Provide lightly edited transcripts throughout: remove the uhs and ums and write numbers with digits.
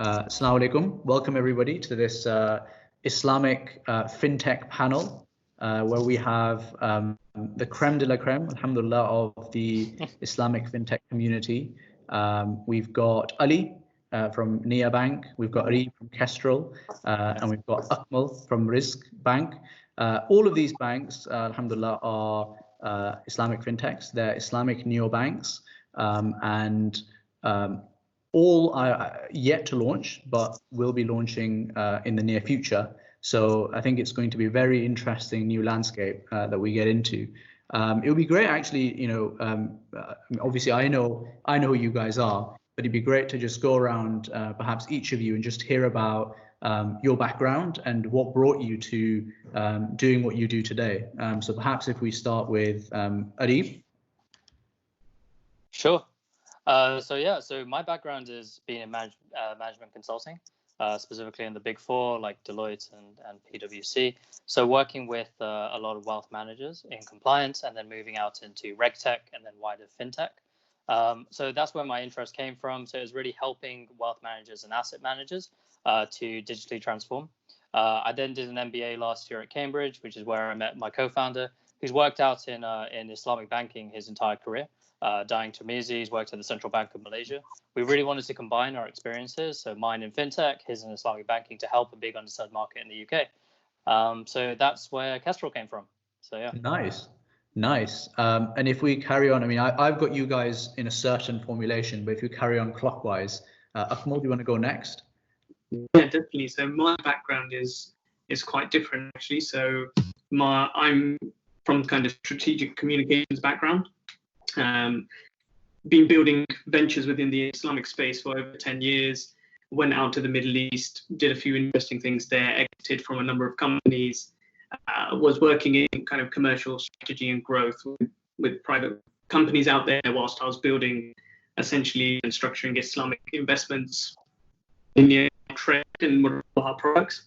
Assalamu alaikum. Welcome everybody to this Islamic fintech panel where we have the creme de la creme, alhamdulillah, of the Islamic fintech community. We've got Ali from Nia Bank, we've got Ari from Kestrel, and we've got Akmal from Rizq Bank. All of these banks, alhamdulillah, are Islamic fintechs. They're Islamic neobanks, and all are yet to launch, but will be launching in the near future. So I think it's going to be a very interesting new landscape that we get into. It would be great, actually. Obviously, I know who you guys are, but it'd be great to just go around, perhaps each of you, and just hear about your background and what brought you to doing what you do today. So perhaps if we start with Arif. Sure. So my background is being in management consulting, specifically in the Big Four like Deloitte and PwC. So working with a lot of wealth managers in compliance, and then moving out into RegTech and then wider fintech. So that's where my interest came from. So it was really helping wealth managers and asset managers to digitally transform. I then did an MBA last year at Cambridge, which is where I met my co-founder, who's worked out in Islamic banking his entire career. Dying Termizi, he's worked at the Central Bank of Malaysia. We really wanted to combine our experiences, so mine in fintech, his in Islamic banking, to help a big underserved market in the UK. So that's where Kestrel came from. So yeah. Nice. And if we carry on, I mean, I've got you guys in a certain formulation, but if you carry on clockwise, Akmal, do you want to go next? Yeah, definitely. So my background is quite different, actually. So I'm from kind of strategic communications background. Been building ventures within the Islamic space for over 10 years, went out to the Middle East, did a few interesting things there, exited from a number of companies, was working in kind of commercial strategy and growth with private companies out there whilst I was building essentially and structuring Islamic investments in the trade and our products,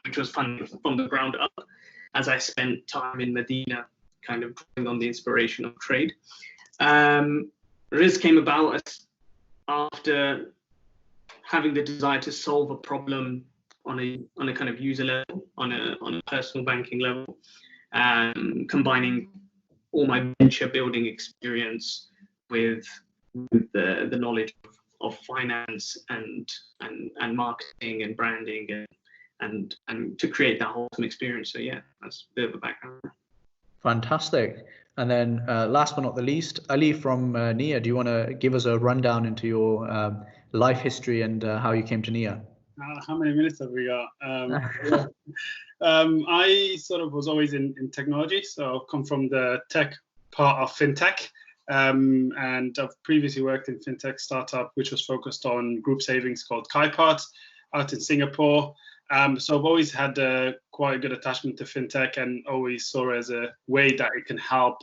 which was fun from the ground up as I spent time in Medina kind of drawing on the inspiration of trade. Rizq came about after having the desire to solve a problem on a kind of user level, on a personal banking level, combining all my venture building experience with the knowledge of finance and marketing and branding and to create that wholesome experience. So yeah, that's a bit of a background. Fantastic. And then last but not the least, Ali from Nia, do you want to give us a rundown into your life history and how you came to Nia? How many minutes have we got? I sort of was always in technology, so I've come from the tech part of fintech, and I've previously worked in fintech startup, which was focused on group savings called Kaipart out in Singapore. So I've always had quite a good attachment to fintech and always saw it as a way that it can help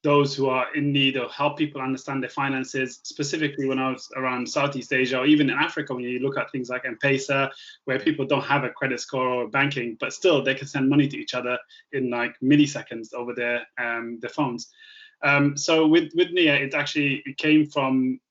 those who are in need or help people understand their finances, specifically when I was around Southeast Asia or even in Africa, when you look at things like M-Pesa, where people don't have a credit score or banking, but still they can send money to each other in like milliseconds over their phones. So with Nia, it came from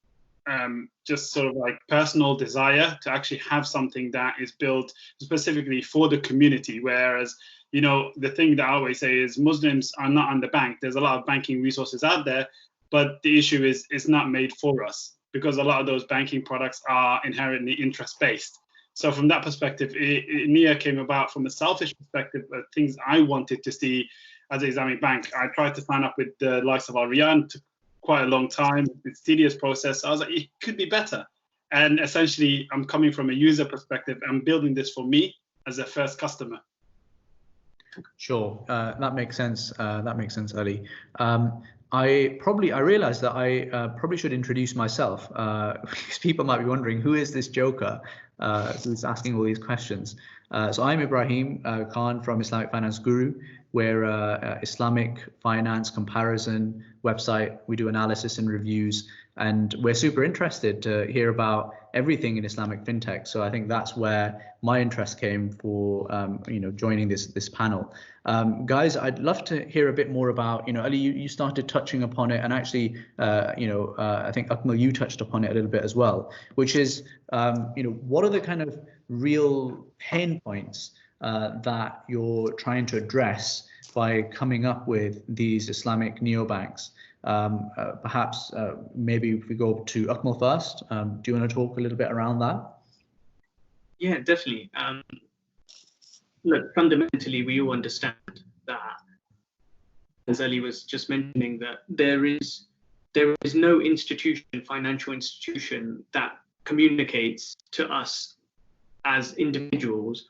just sort of like personal desire to actually have something that is built specifically for the community. Whereas, you know, the thing that I always say is Muslims are not underbanked. There's a lot of banking resources out there, but the issue is it's not made for us because a lot of those banking products are inherently interest-based. So from that perspective, Nia came about from a selfish perspective of things I wanted to see as an Islamic bank. I tried to sign up with the likes of Al Riyan, quite a long time. It's a tedious process. I was like, it could be better. And essentially, I'm coming from a user perspective. I'm building this for me as a first customer. Sure, that makes sense. That makes sense, Ali. I realized that I probably should introduce myself because people might be wondering, who is this joker who's asking all these questions? So I'm Ibrahim Khan from Islamic Finance Guru. We're a Islamic finance comparison website. We do analysis and reviews, and we're super interested to hear about everything in Islamic fintech. So I think that's where my interest came for joining this panel. Guys, I'd love to hear a bit more about, Ali, you started touching upon it, and actually, I think Akmal, you touched upon it a little bit as well, which is, what are the kind of real pain points that you're trying to address by coming up with these Islamic neobanks? Perhaps maybe if we go to Akmal first, do you want to talk a little bit around that? Yeah, definitely. Look, fundamentally, we all understand that, as Ali was just mentioning, that there is no institution, financial institution, that communicates to us as individuals,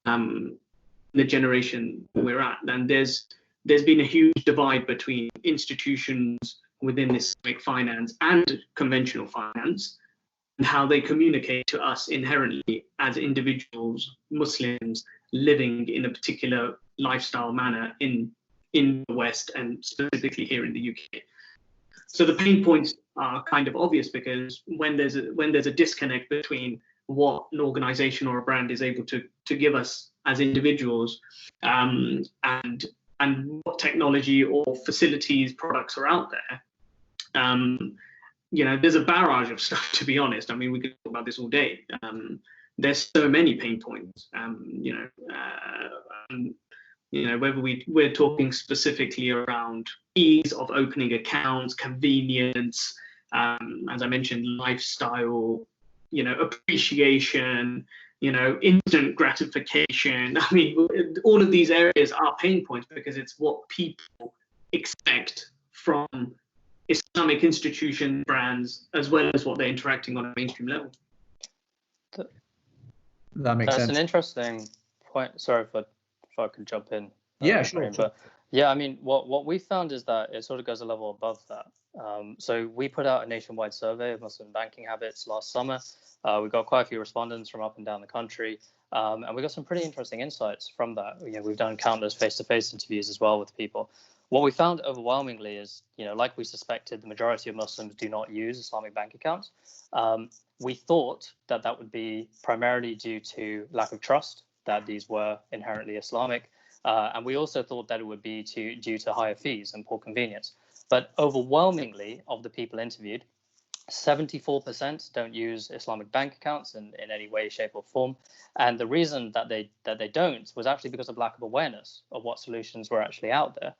the generation we're at. And there's been a huge divide between institutions within Islamic finance and conventional finance, and how they communicate to us inherently as individuals, Muslims, living in a particular lifestyle manner in the West, and specifically here in the UK. So the pain points are kind of obvious, because when there's a disconnect between what an organization or a brand is able to give us as individuals, and what technology or facilities, products are out there, there's a barrage of stuff, to be honest. I mean, we could talk about this all day. There's so many pain points, whether we're talking specifically around ease of opening accounts, convenience, as I mentioned, lifestyle, appreciation, instant gratification. I mean, all of these areas are pain points, because it's what people expect from Islamic institution brands, as well as what they're interacting on a mainstream level. That makes sense. That's an interesting point. Sorry if I could jump in. Yeah, sure. But yeah, I mean, what we found is that it sort of goes a level above that. So we put out a nationwide survey of Muslim banking habits last summer. We got quite a few respondents from up and down the country, and we got some pretty interesting insights from that. We've done countless face-to-face interviews as well with people. What we found overwhelmingly is, like we suspected, the majority of Muslims do not use Islamic bank accounts. We thought that would be primarily due to lack of trust, that these were inherently Islamic. And we also thought that it would be due to higher fees and poor convenience. But overwhelmingly of the people interviewed, 74% don't use Islamic bank accounts in any way, shape, or form. And the reason that they don't was actually because of lack of awareness of what solutions were actually out there,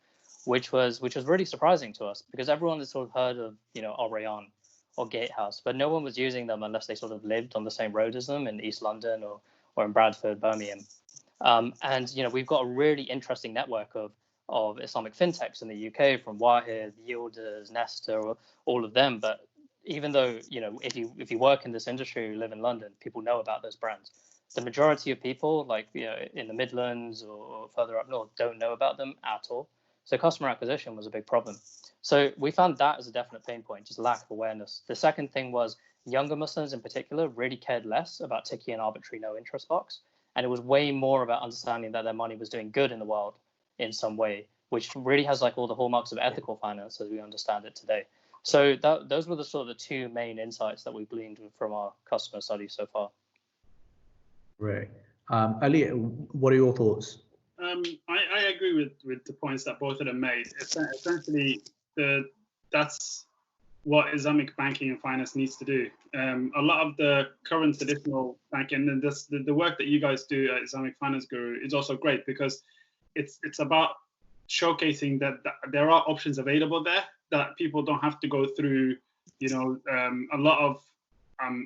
which was really surprising to us, because everyone has sort of heard of Al Rayyan or Gatehouse, but no one was using them unless they sort of lived on the same road as them in East London or in Bradford, Birmingham. And we've got a really interesting network of Islamic fintechs in the UK, from Wahid, Yielders, Nesta, all of them. But even though if you work in this industry, you live in London, people know about those brands. The majority of people, like in the Midlands or further up north, don't know about them at all. So customer acquisition was a big problem. So we found that as a definite pain point, just lack of awareness. The second thing was younger Muslims in particular really cared less about ticking an arbitrary no interest box. And it was way more about understanding that their money was doing good in the world in some way, which really has like all the hallmarks of ethical finance as we understand it today. So those were the sort of the two main insights that we gleaned from our customer studies so far. Right. Ali, what are your thoughts? I agree with the points that both of them made. Essentially, that's what Islamic banking and finance needs to do. A lot of the current traditional banking, and the work that you guys do at Islamic Finance Guru is also great, because it's about showcasing that there are options available there, that people don't have to go through, a lot of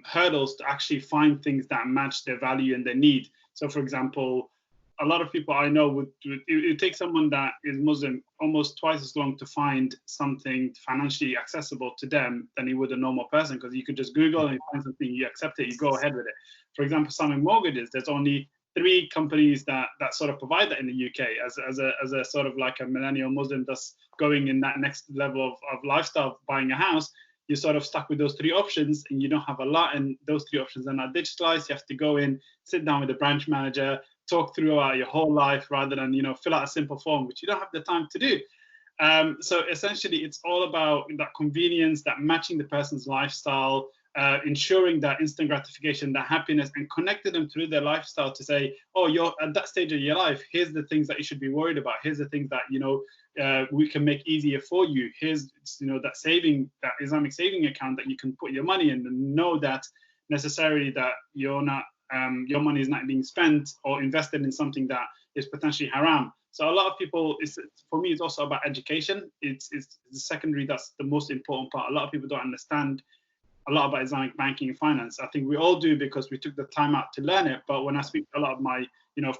hurdles to actually find things that match their value and their need. So, for example, a lot of people I know it takes someone that is Muslim almost twice as long to find something financially accessible to them than it would a normal person, because you could just Google and you find something, you accept it, you go ahead with it. For example, Islamic mortgages, there's only 3 companies that sort of provide that in the UK as a sort of like a millennial Muslim that's going in that next level of lifestyle, buying a house. You're sort of stuck with those 3 options, and you don't have a lot, and those 3 options are not digitalized. You have to go in, sit down with the branch manager, talk throughout your whole life rather than, fill out a simple form, which you don't have the time to do. So essentially, it's all about that convenience, that matching the person's lifestyle, ensuring that instant gratification, that happiness, and connecting them through their lifestyle to say, oh, you're at that stage of your life. Here's the things that you should be worried about. Here's the things that, we can make easier for you. Here's, that Islamic saving account that you can put your money in, and know that necessarily that you're not, your money is not being spent or invested in something that is potentially haram. So a lot of people, for me, it's also about education. It's the secondary, that's the most important part. A lot of people don't understand a lot about Islamic banking and finance. I think we all do because we took the time out to learn it. But when I speak to a lot of my,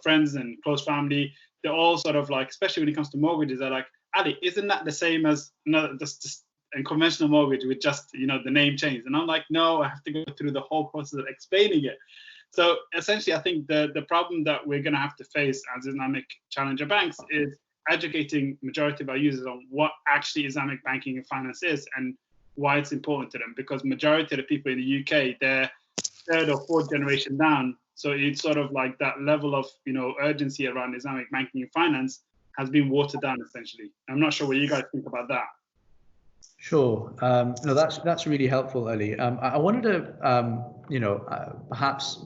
friends and close family, they're all sort of like, especially when it comes to mortgages, they're like, Ali, isn't that the same as just a conventional mortgage with just, the name change? And I'm like, no, I have to go through the whole process of explaining it. So essentially, I think the problem that we're going to have to face as Islamic challenger banks is educating majority of our users on what actually Islamic banking and finance is and why it's important to them. Because majority of the people in the UK, they're third or fourth generation down. So it's sort of like that level of, urgency around Islamic banking and finance has been watered down essentially. I'm not sure what you guys think about that. Sure. No, that's really helpful, Ali. I wanted to, perhaps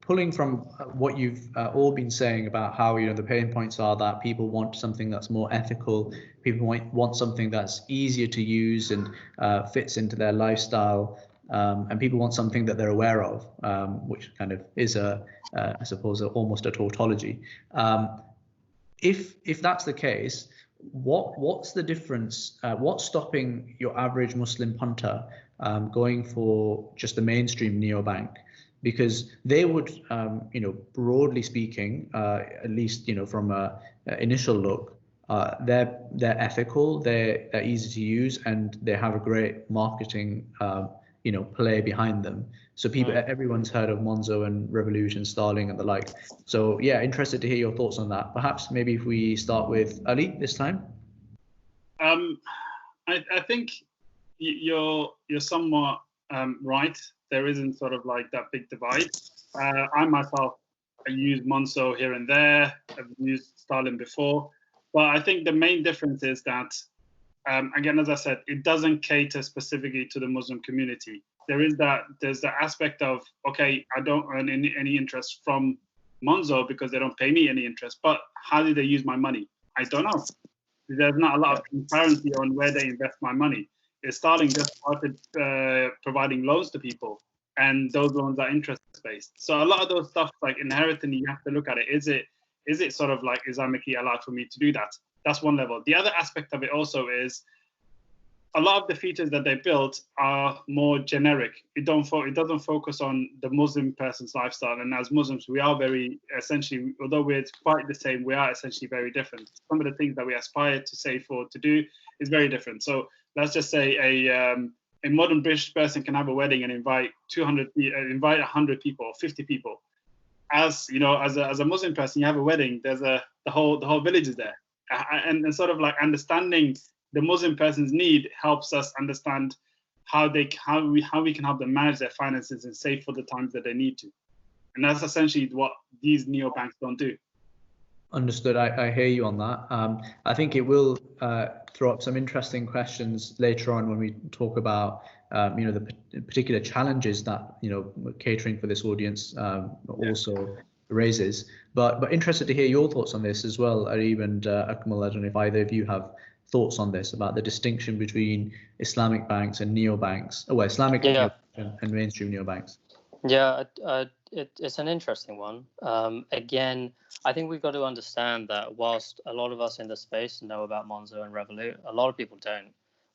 pulling from what you've all been saying about how, the pain points are that people want something that's more ethical, people want something that's easier to use and fits into their lifestyle, and people want something that they're aware of, which kind of is I suppose, almost a tautology. If that's the case, what's the difference? What's stopping your average Muslim punter going for just the mainstream neobank? Because they would, broadly speaking, at least, from a initial look, they're ethical, they're easy to use, and they have a great marketing, play behind them. So everyone's heard of Monzo and Revolut and Starling and the like. So yeah, interested to hear your thoughts on that. Perhaps maybe if we start with Ali this time. I think you're somewhat right. There isn't sort of like that big divide. I myself, I use Monzo here and there. I've used Starling before, but I think the main difference is that, again, as I said, it doesn't cater specifically to the Muslim community. There's the aspect of, okay, I don't earn any interest from Monzo because they don't pay me any interest, but how do they use my money? I don't know. There's not a lot of transparency on where they invest my money. Starling just started providing loans to people, and those loans are interest-based. So a lot of those stuff, like inherently, you have to look at it. Is it sort of like Islamically allowed for me to do that? That's one level. The other aspect of it also is a lot of the features that they built are more generic. It doesn't focus on the Muslim person's lifestyle. And as Muslims, we are very essentially, although we're quite the same, we are essentially very different. Some of the things that we aspire to save for, to do, is very different. So let's just say a modern British person can have a wedding and invite 100 people or 50 people. As a Muslim person, you have a wedding, there's the whole village is there. And sort of like understanding the Muslim person's need helps us understand how we can help them manage their finances and save for the times that they need to. And that's essentially what these neobanks don't do. Understood. I hear you on that. I think it will throw up some interesting questions later on when we talk about the particular challenges that catering for this audience also raises. But interested to hear your thoughts on this as well, Arib and Akmal. I don't know if either of you have thoughts on this about the distinction between Islamic banks and neobanks. Islamic and mainstream neobanks. Yeah, it's an interesting one. Again, I think we've got to understand that whilst a lot of us in the space know about Monzo and Revolut, a lot of people don't.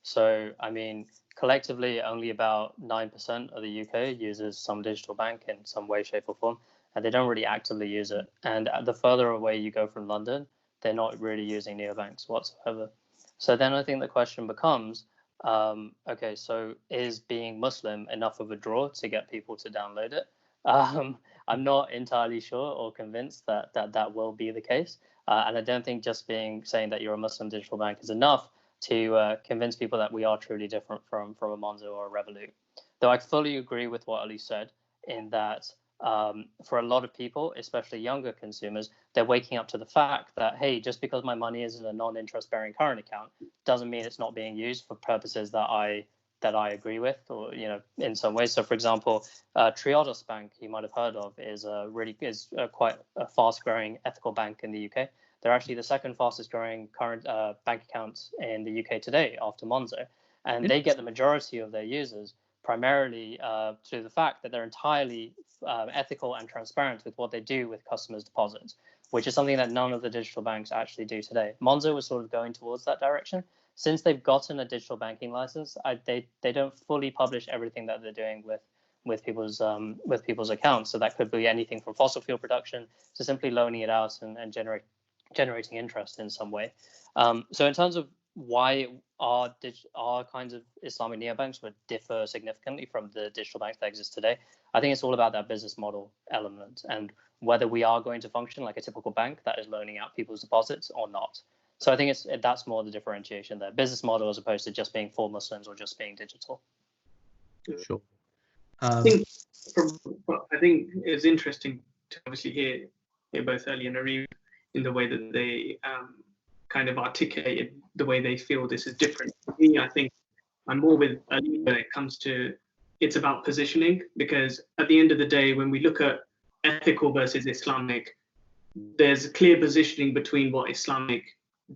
So, I mean, collectively, only about 9% of the UK uses some digital bank in some way, shape or form, and they don't really actively use it. And the further away you go from London, they're not really using neobanks whatsoever. So then I think the question becomes, okay, so is being Muslim enough of a draw to get people to download it? I'm not entirely sure or convinced that will be the case. And I don't think just saying that you're a Muslim digital bank is enough to convince people that we are truly different from a Monzo or a Revolut. Though I fully agree with what Ali said in that for a lot of people, especially younger consumers, they're waking up to the fact that, hey, just because my money is in a non-interest bearing current account doesn't mean it's not being used for purposes that I agree with, or in some ways. So, for example, Triodos Bank, you might have heard of, is quite a fast-growing ethical bank in the UK. They're actually the second fastest-growing current bank account in the UK today, after Monzo, and they get the majority of their users primarily through the fact that they're entirely ethical and transparent with what they do with customers' deposits, which is something that none of the digital banks actually do today. Monzo was sort of going towards that direction. Since they've gotten a digital banking license, they don't fully publish everything that they're doing with people's accounts. So that could be anything from fossil fuel production to simply loaning it out and generating interest in some way. So in terms of why our kinds of Islamic neobanks would differ significantly from the digital banks that exist today, I think it's all about that business model element and whether we are going to function like a typical bank that is loaning out people's deposits or not. So I think that's more the differentiation there, business model as opposed to just being for Muslims or just being digital. Sure. I think it's interesting to obviously hear both Ali and Arif in the way that they kind of articulated the way they feel this is different. For me, I think I'm more with Ali when it comes to it's about positioning, because at the end of the day, when we look at ethical versus Islamic, there's a clear positioning between what Islamic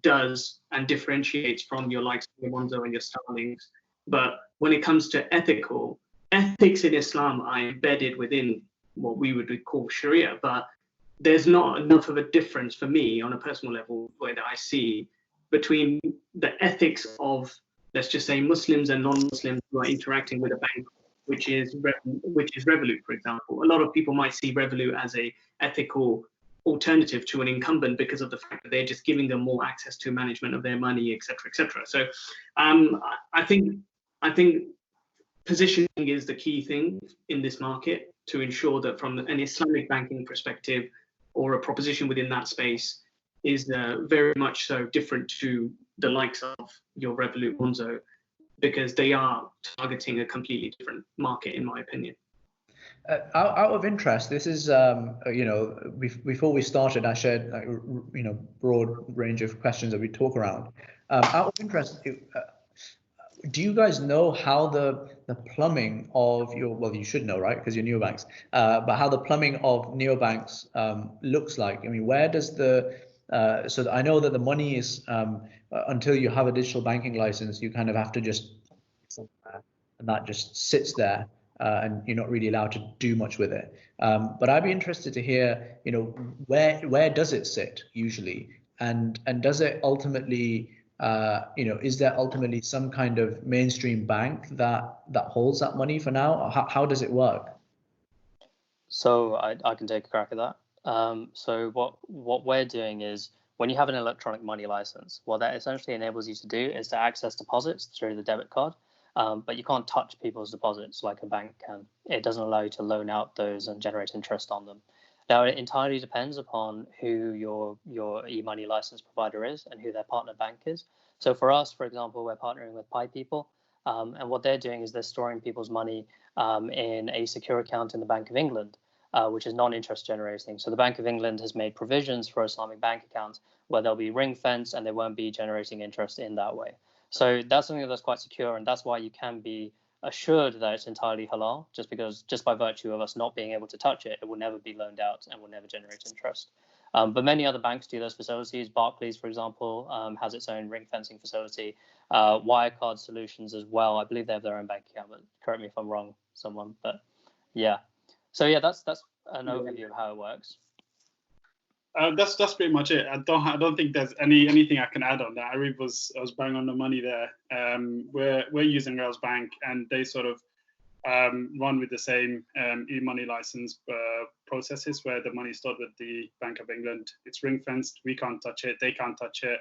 does and differentiates from your likes of your Monzo and your Starlings. But when it comes to ethics in Islam are embedded within what we would call Sharia, but there's not enough of a difference for me on a personal level where I see between the ethics of, let's just say, Muslims and non-Muslims who are interacting with a bank, which is Revolut, for example. A lot of people might see Revolut as a ethical alternative to an incumbent because of the fact that they're just giving them more access to management of their money, etc., etc. So I think positioning is the key thing in this market to ensure that from an Islamic banking perspective or a proposition within that space is very much so different to the likes of your Revolut, Monzo, because they are targeting a completely different market, in my opinion. Out of interest, this is, before we started, I shared, broad range of questions that we talk around. Out of interest, do you guys know how the plumbing of you should know, right? Because you're neobanks, but how the plumbing of neobanks looks like? I mean, where does so I know that the money is, until you have a digital banking license, you kind of have to just, and that just sits there. And you're not really allowed to do much with it. But I'd be interested to hear, where does it sit usually, and does it ultimately, is there ultimately some kind of mainstream bank that holds that money for now? Or how does it work? So I can take a crack at that. So what we're doing is, when you have an electronic money license, what that essentially enables you to do is to access deposits through the debit card. But you can't touch people's deposits like a bank can. It doesn't allow you to loan out those and generate interest on them. Now, it entirely depends upon who your e-money license provider is and who their partner bank is. So for us, for example, we're partnering with Pi People, and what they're doing is they're storing people's money in a secure account in the Bank of England, which is non-interest generating. So the Bank of England has made provisions for Islamic bank accounts where they'll be ring-fenced and they won't be generating interest in that way. So that's something that's quite secure, and that's why you can be assured that it's entirely halal, just by virtue of us not being able to touch it, it will never be loaned out and will never generate interest. But many other banks do those facilities. Barclays, for example, has its own ring fencing facility. Wirecard Solutions as well. I believe they have their own bank account, but correct me if I'm wrong, someone. But yeah. So yeah, that's an overview of how it works. That's pretty much it. I don't think there's anything I can add on that. I was bang on the money there. We're using Rails Bank, and they sort of run with the same e-money license processes where the money is stored with the Bank of England. It's ring fenced. We can't touch it. They can't touch it.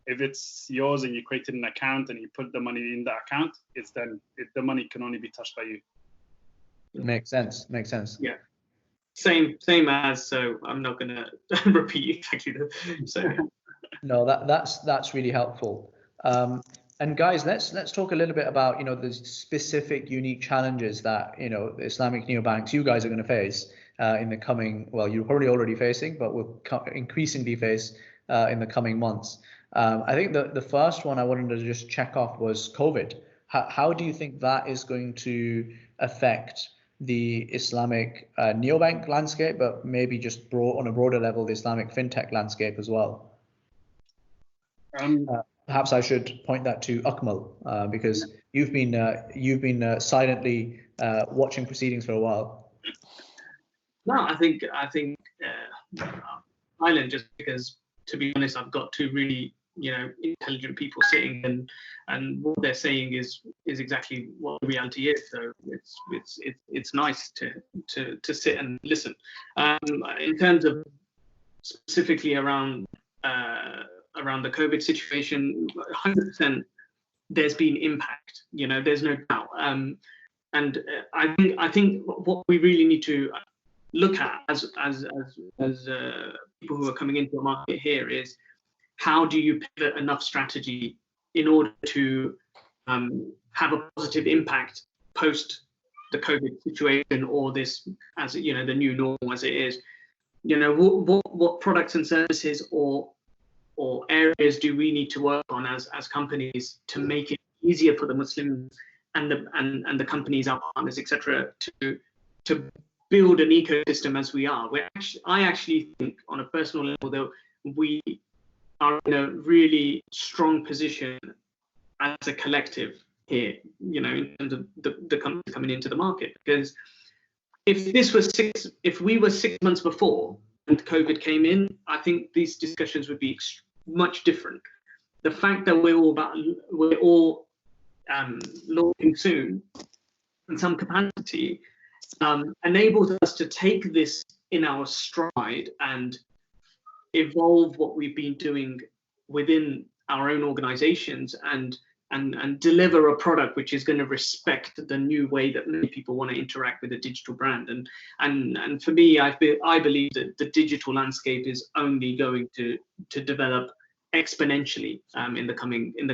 If it's yours and you created an account and you put the money in that account, the money can only be touched by you. Makes sense. Yeah. Same as, so I'm not going to repeat exactly No, that's really helpful. And guys, let's talk a little bit about the specific unique challenges that the Islamic neobanks you guys are going to face, in the coming, well, you're probably already facing, but will increasingly face in the coming months. I think the first one I wanted to just check off was COVID. How do you think that is going to affect the Islamic neobank landscape, but maybe just on a broader level, the Islamic fintech landscape as well? Perhaps I should point that to Akmal, because you've been silently watching proceedings for a while. No, I think Ireland, just because, to be honest, I've got two really intelligent people sitting, and what they're saying is exactly what the reality is. So it's nice to sit and listen. In terms of specifically around the COVID situation, 100% there's been impact. There's no doubt. And I think what we really need to look at as people who are coming into the market here is, how do you pivot enough strategy in order to have a positive impact post the COVID situation, or this, as the new normal as it is? What products and services or areas do we need to work on as companies to make it easier for the Muslims and the companies, our partners, etc., to build an ecosystem as we are? I actually think, on a personal level, that we are in a really strong position as a collective here, in terms of the companies coming into the market. Because if we were 6 months before and COVID came in, I think these discussions would be much different. The fact that we're all launching soon in some capacity enables us to take this in our stride and evolve what we've been doing within our own organizations and deliver a product which is going to respect the new way that many people want to interact with a digital brand. And for me, I believe that the digital landscape is only going to develop exponentially in the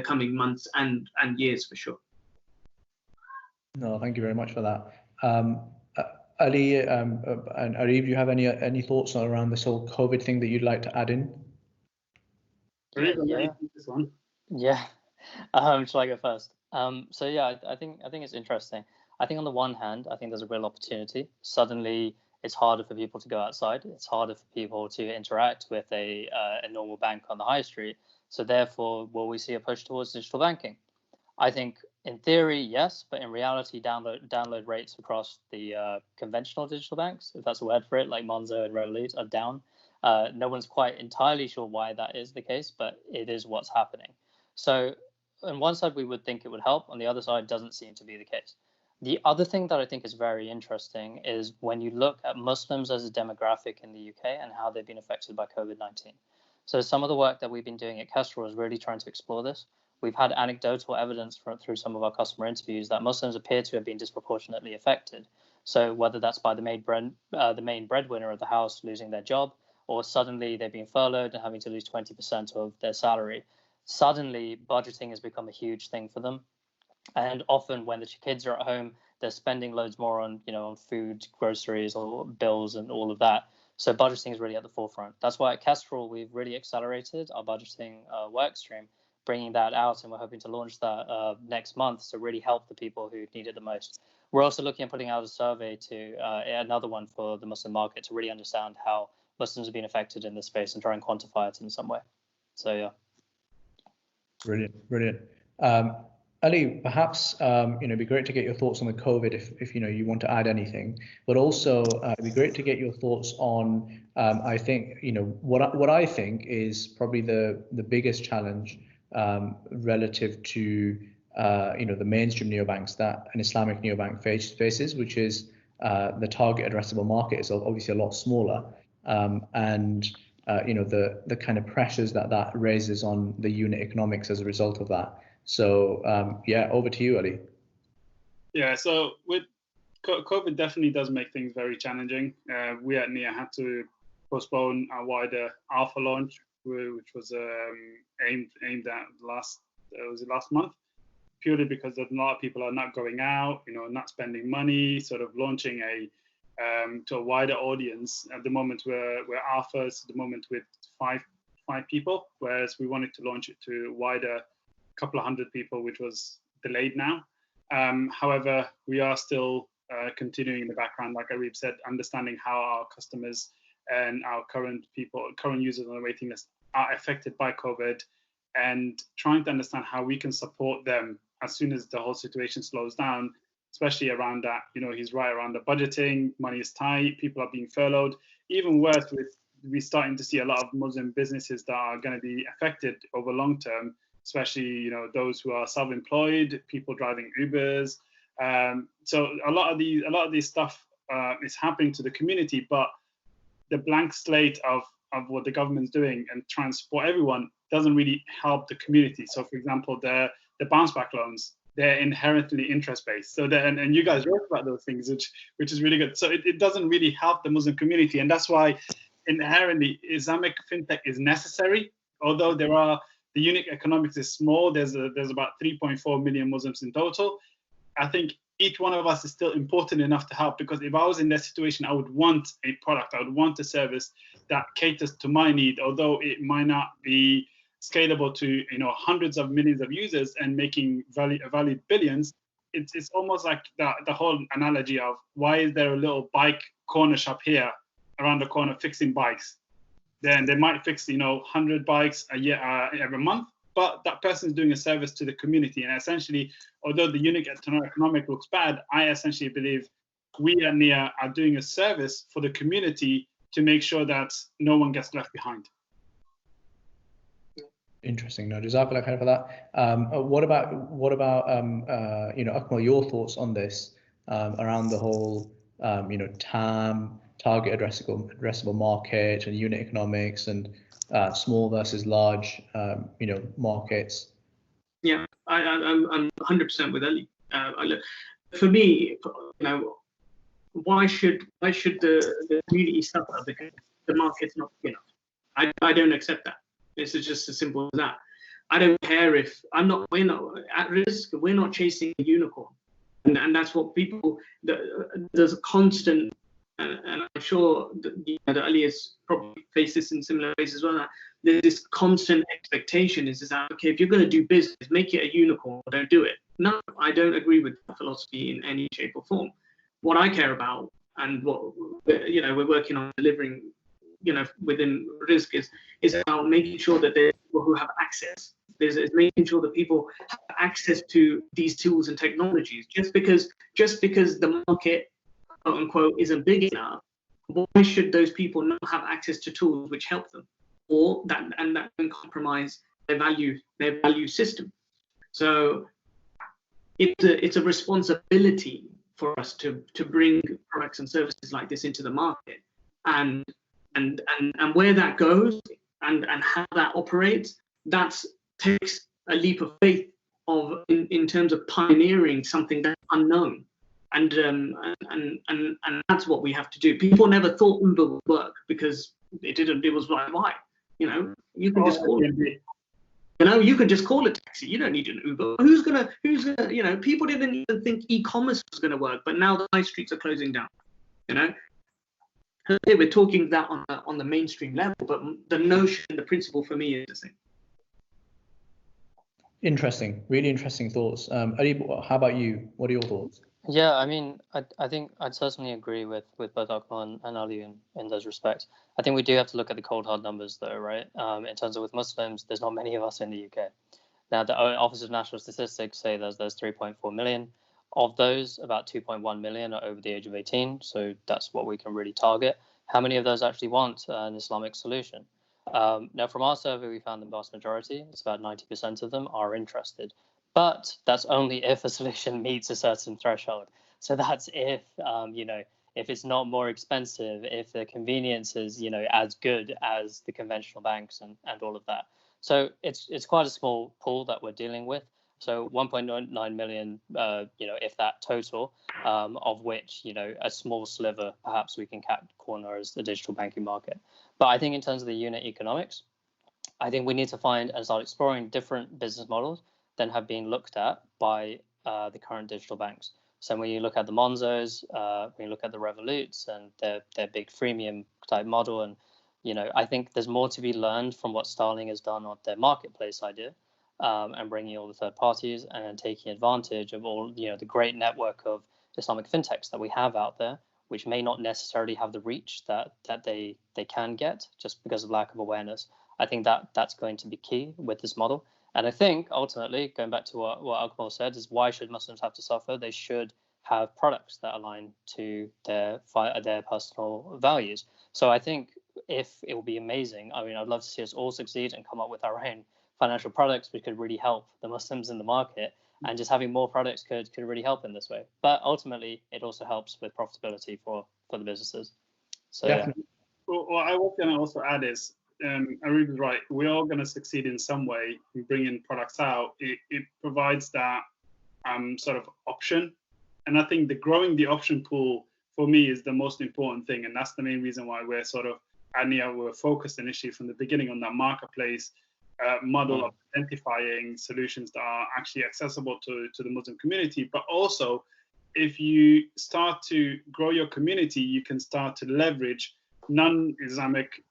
coming months and years, for sure. No, thank you very much for that. Ali and Arif, do you have any thoughts around this whole COVID thing that you'd like to add in? Yeah. Shall I go first? So yeah, I think it's interesting. I think on the one hand, I think there's a real opportunity. Suddenly, it's harder for people to go outside. It's harder for people to interact with a normal bank on the high street. So therefore, will we see a push towards digital banking? I think in theory, yes, but in reality, download rates across the conventional digital banks, if that's a word for it, like Monzo and Revolut, are down. No one's quite entirely sure why that is the case, but it is what's happening. So on one side, we would think it would help. On the other side, it doesn't seem to be the case. The other thing that I think is very interesting is when you look at Muslims as a demographic in the UK and how they've been affected by COVID-19. So some of the work that we've been doing at Kestrel is really trying to explore this. We've had anecdotal evidence through some of our customer interviews that Muslims appear to have been disproportionately affected. So whether that's by the main breadwinner of the house losing their job, or suddenly they've been furloughed and having to lose 20% of their salary, suddenly budgeting has become a huge thing for them. And often when the kids are at home, they're spending loads more on food, groceries, or bills and all of that. So budgeting is really at the forefront. That's why at Kestrel, we've really accelerated our budgeting work stream, bringing that out, and we're hoping to launch that next month to really help the people who need it the most. We're also looking at putting out a survey another one for the Muslim market, to really understand how Muslims have been affected in this space and try and quantify it in some way. So yeah. Brilliant. Ali, perhaps it'd be great to get your thoughts on the COVID if you want to add anything, but also it'd be great to get your thoughts on I think what I think is probably the biggest challenge relative to the mainstream neobanks that an Islamic neobank faces, which is the target addressable market is obviously a lot smaller, and the kind of pressures that raises on the unit economics as a result of that. So over to you, Ali. Yeah, so with COVID definitely does make things very challenging. We at NIA had to postpone our wider alpha launch, which was aimed at last month, purely because a lot of people are not going out, not spending money, sort of launching a to a wider audience. At the moment, we're alphas at the moment with five people, whereas we wanted to launch it to wider, couple of hundred people, which was delayed now. However, we are still continuing in the background, like Arib said, understanding how our customers and our current users on the waiting list are affected by COVID, and trying to understand how we can support them as soon as the whole situation slows down, especially around that. He's right around the budgeting, money is tight, people are being furloughed. Even worse, we're starting to see a lot of Muslim businesses that are going to be affected over long term, especially those who are self-employed, people driving Ubers. So a lot of these stuff is happening to the community, but the blank slate of what the government's doing and trying to support everyone doesn't really help the community. So, for example, the bounce back loans, they're inherently interest-based. So, and you guys wrote about those things, which is really good. So it doesn't really help the Muslim community, and that's why inherently Islamic fintech is necessary. Although the unit economics is small, there's about 3.4 million Muslims in total. I think each one of us is still important enough to help, because if I was in that situation, I would want a product, I would want a service that caters to my need, although it might not be scalable to hundreds of millions of users and making valued billions. It's almost like the whole analogy of, why is there a little bike corner shop here around the corner fixing bikes? Then they might fix 100 bikes a year every month, but that person is doing a service to the community. And essentially, although the unit economic looks bad, I essentially believe we at NIA are doing a service for the community to make sure that no one gets left behind. Interesting. No, Jazakallah khair for that. What about Akmal, your thoughts on this around the whole TAM, target addressable market, and unit economics, and small versus large markets? Yeah, I'm 100% with Ali. For me, why should the community suffer because the market's not big enough? I don't accept that. This is just as simple as that. I don't care if we're not at risk. We're not chasing a unicorn, and that's what people. There's a constant, and I'm sure that Ali has probably faced this in similar ways as well. There's this constant expectation is that, okay, if you're going to do business, make it a unicorn, or don't do it. No, I don't agree with that philosophy in any shape or form. What I care about, and what we're working on delivering, within Risk is about making sure that there are people who have access. It's making sure that people have access to these tools and technologies. Just because the market, quote unquote, isn't big enough, why should those people not have access to tools which help them, or that can compromise their value system? So it's a responsibility for us to bring products and services like this into the market, and where that goes and how that operates, that takes a leap of faith in terms of pioneering something that's unknown, and that's what we have to do. People never thought Uber would work because it didn't. It was like, why? You can just call it. You can just call a taxi. You don't need an Uber. Who's gonna? People didn't even think e-commerce was gonna work, but now the high streets are closing down. We're talking that on the mainstream level, but the notion, the principle for me is the same. Interesting, really interesting thoughts. Ali, how about you? What are your thoughts? Yeah, I mean, I think I'd certainly agree with both Akmal and Ali in those respects. I think we do have to look at the cold hard numbers though, right? In terms of with Muslims, there's not many of us in the UK. Now, the Office of National Statistics say there's 3.4 million. Of those, about 2.1 million are over the age of 18. So that's what we can really target. How many of those actually want an Islamic solution? Now, from our survey, we found the vast majority, it's about 90% of them, are interested. But that's only if a solution meets a certain threshold. So that's if, if it's not more expensive, if the convenience is, as good as the conventional banks and all of that. So it's quite a small pool that we're dealing with. So 1.9 million, if that total, of which, a small sliver, perhaps we can corner as the digital banking market. But I think in terms of the unit economics, I think we need to find and start exploring different business models than have been looked at by the current digital banks. So when you look at the Monzos, when you look at the Revoluts and their big freemium type model, and I think there's more to be learned from what Starling has done on their marketplace idea, and bringing all the third parties and then taking advantage of all the great network of Islamic fintechs that we have out there, which may not necessarily have the reach that they can get just because of lack of awareness. I think that's going to be key with this model. And I think ultimately, going back to what Akmal said, is why should Muslims have to suffer? They should have products that align to their personal values. So I think if it will be amazing. I mean, I'd love to see us all succeed and come up with our own financial products which could really help the Muslims in the market. And just having more products could really help in this way. But ultimately, it also helps with profitability for the businesses. So Definitely. Yeah. What I was going to also add is, Arib is right. We're all going to succeed in some way in bringing products out. It provides that sort of option. And I think growing the option pool for me is the most important thing. And that's the main reason why we're we're focused initially from the beginning on that marketplace model of identifying solutions that are actually accessible to the Muslim community. But also, if you start to grow your community, you can start to leverage non-Islamic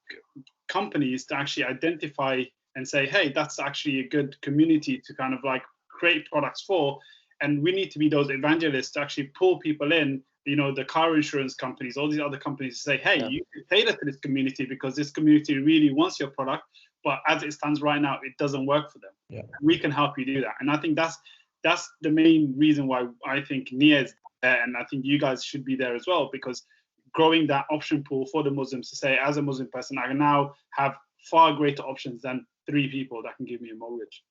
companies to actually identify and say, hey, that's actually a good community to kind of like create products for. And we need to be those evangelists to actually pull people in, the car insurance companies, all these other companies, to say, hey, you can cater to this community because this community really wants your product. But as it stands right now, it doesn't work for them. Yeah. We can help you do that. And I think that's the main reason why I think Nia is there. And I think you guys should be there as well, because growing that option pool for the Muslims to say, as a Muslim person, I can now have far greater options than 3 people that can give me a mortgage.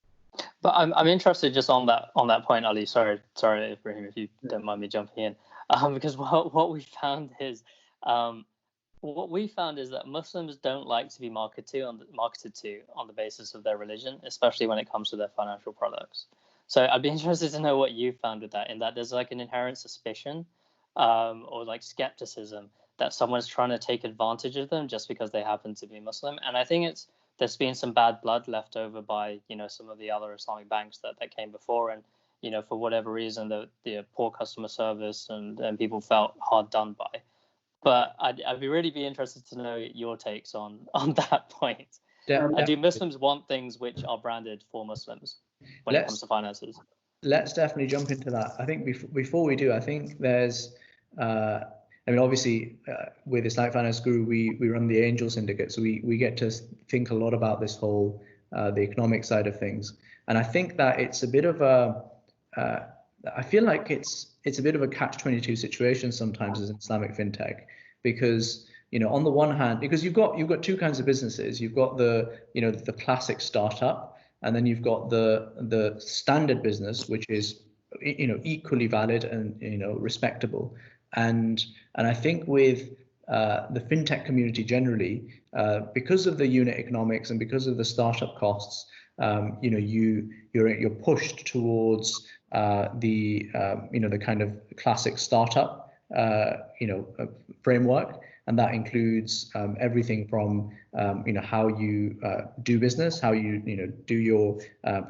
But I'm interested just on that point, Ali. Sorry, Ibrahim, if you don't mind me jumping in, because what we found is that Muslims don't like to be marketed to on the basis of their religion, especially when it comes to their financial products. So I'd be interested to know what you found with that, in that there's like an inherent suspicion or like skepticism that someone's trying to take advantage of them just because they happen to be Muslim. And I think there's been some bad blood left over by some of the other Islamic banks that came before, and for whatever reason the poor customer service and people felt hard done by. But I'd really be interested to know your takes on that point. Do Muslims want things which are branded for Muslims when it comes to finances? Let's definitely jump into that. I think before we do, I think there's, obviously with Islamic Finance Guru, we run the Angel Syndicate, so we get to think a lot about this whole, the economic side of things. And I think that it's a bit of I feel like it's a bit of a catch-22 situation sometimes as an Islamic fintech, because on the one hand, because you've got 2 kinds of businesses. You've got the the classic startup, and then you've got the standard business, which is equally valid and respectable. And I think with the fintech community generally, because of the unit economics and because of the startup costs, you're pushed towards the kind of classic startup framework, and that includes everything from how you do business, how you do your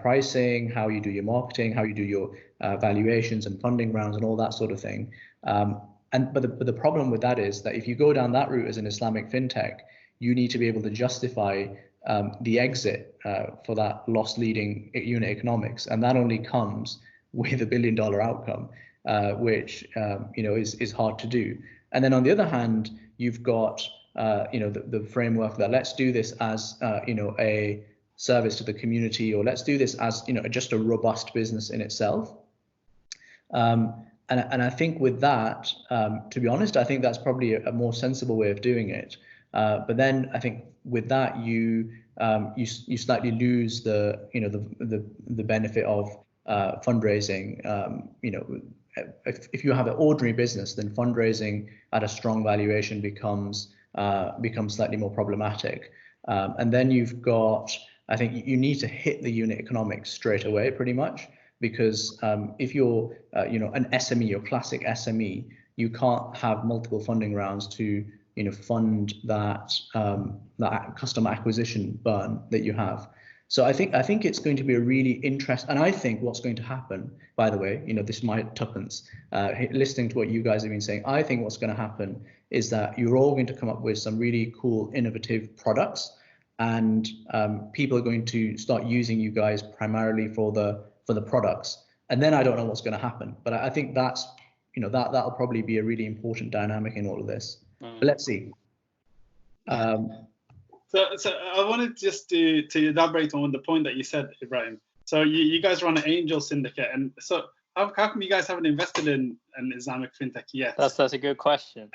pricing, how you do your marketing, how you do your valuations and funding rounds and all that sort of thing. But the problem with that is that if you go down that route as an Islamic fintech, you need to be able to justify the exit for that loss leading unit economics, and that only comes with $1 billion outcome, which is hard to do. And then on the other hand, you've got the framework that let's do this as a service to the community, or let's do this as just a robust business in itself. And I think with that, to be honest, I think that's probably a more sensible way of doing it. But then I think with that, you slightly lose the benefit of fundraising. If you have an ordinary business, then fundraising at a strong valuation becomes slightly more problematic. And then you've got, I think you need to hit the unit economics straight away, pretty much, because if you're an SME, your classic SME, you can't have multiple funding rounds to fund that customer acquisition burn that you have. So I think it's going to be a really interesting, and I think what's going to happen, by the way, this might tuppence, listening to what you guys have been saying, I think what's going to happen is that you're all going to come up with some really cool, innovative products, and people are going to start using you guys primarily for the products. And then I don't know what's going to happen, but I think that's, that'll probably be a really important dynamic in all of this. But let's see. So I wanted just to elaborate on the point that you said, Ibrahim. So you guys run an angel syndicate, and so how come you guys haven't invested in an Islamic fintech yet? That's a good question.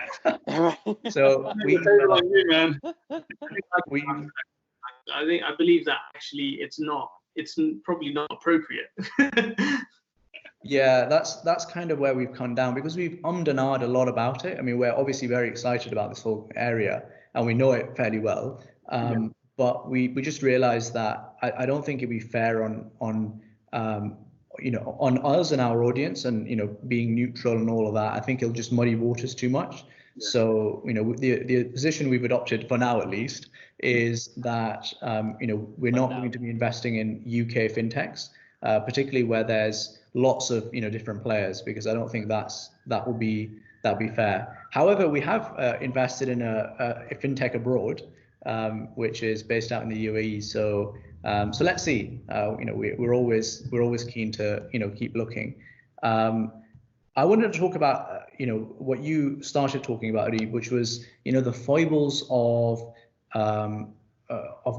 So I believe that actually it's probably not appropriate. Yeah, that's kind of where we've come down, because we've and ahed a lot about it. I mean, we're obviously very excited about this whole area, and we know it fairly well. But we just realized that I don't think it'd be fair on us and our audience, and being neutral and all of that. I think it'll just muddy waters too much. Yeah. So the position we've adopted for now, at least, is that we're not going to be investing in UK fintechs, particularly where there's lots of different players, because I don't think that'll be fair. However, we have invested in a fintech abroad, which is based out in the UAE. So let's see. We're always keen to keep looking. I wanted to talk about what you started talking about, Arib, which was the foibles of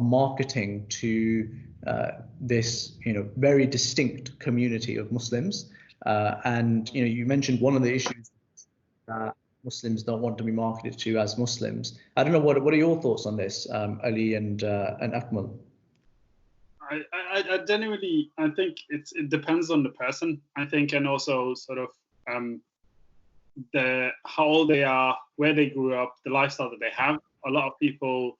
marketing to this very distinct community of Muslims, and you mentioned one of the issues that Muslims don't want to be marketed to as Muslims. I don't know, what are your thoughts on this, Ali and Akmal? I genuinely, I think it depends on the person, I think, and also sort of how old they are, where they grew up, the lifestyle that they have. A lot of people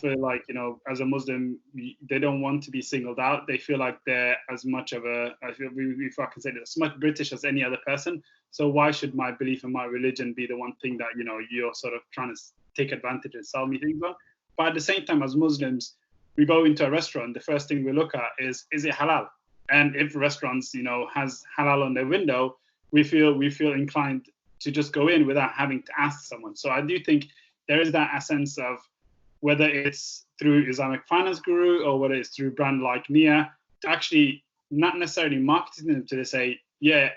feel like, as a Muslim, they don't want to be singled out. They feel like they're as much of if I can say that, as much British as any other person. So why should my belief in my religion be the one thing that, you're sort of trying to take advantage and sell me things on? But at the same time, as Muslims, we go into a restaurant, the first thing we look at is it halal? And if restaurants, has halal on their window, we feel inclined to just go in without having to ask someone. So I do think there is that sense of, whether it's through Islamic Finance Guru or whether it's through brand like Nia, to actually not necessarily marketing them to say, yeah,